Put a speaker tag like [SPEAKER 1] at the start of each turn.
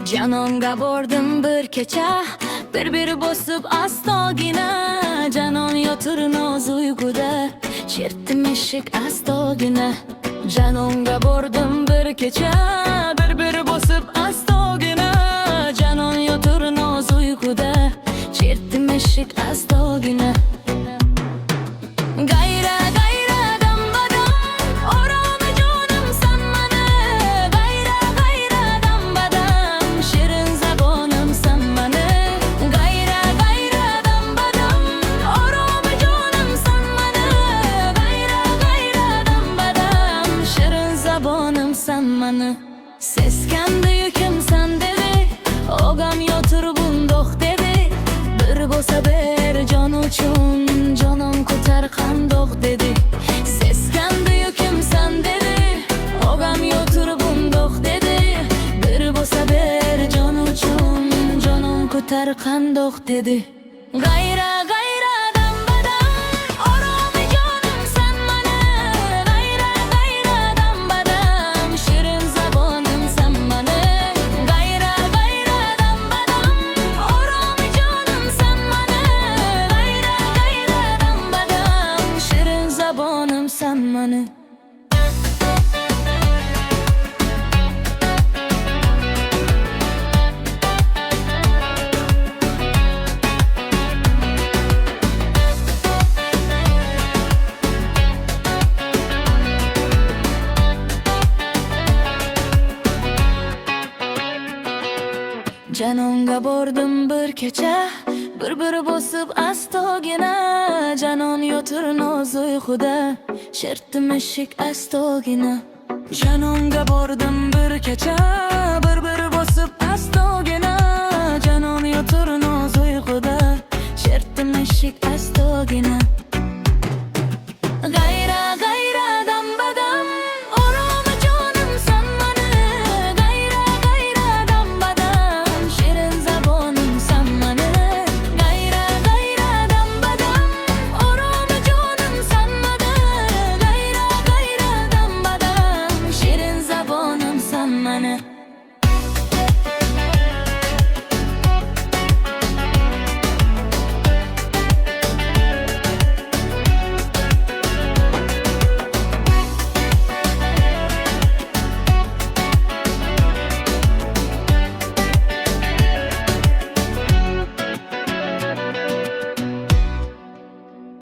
[SPEAKER 1] Canonga bordim bir kecha, bir bosib astogina. Canon yotur noz uyquda, chertdim eshik astogina. Canonga bordim bir kecha, bir bosib astogina. Canon yotur noz uyquda, chertdim eshik astogina. Gayra gayra dambadam, orami jonim san mani. Gayra gayra dambadam, shirin zabonim san mani. Gayra gayra dambadam, orami jonim san mani. Gayra gayra dambadam, shirin zabonim san mani. Seskandi yukim san dedi, ogam yotur bundoq dedi. Bir bo'lsa ber jon uchun, jonim ko'tar qandoq dedi. Seskandi yukim san dedi, ogam yotur bundoq dedi. Bir bo'lsa ber jon uchun, jonim ko'tar qandoq dedi. Gayra gayra dambadam, oromi jonim san mani. Gayra gayra dambadam, shirin zabonim san mani. Gayra gayra dambadam, oromi jonim san mani. Gayra gayra dambadam, shirin zabonim san mani. Canonga bordim bir kecha, bir bosib astogina. Canon yotur noz uyquda, chertdim eshik astogina. Canonga bordim bir kecha, bir bosib astogina. Canon yotur noz uyquda, chertdim eshik astogina.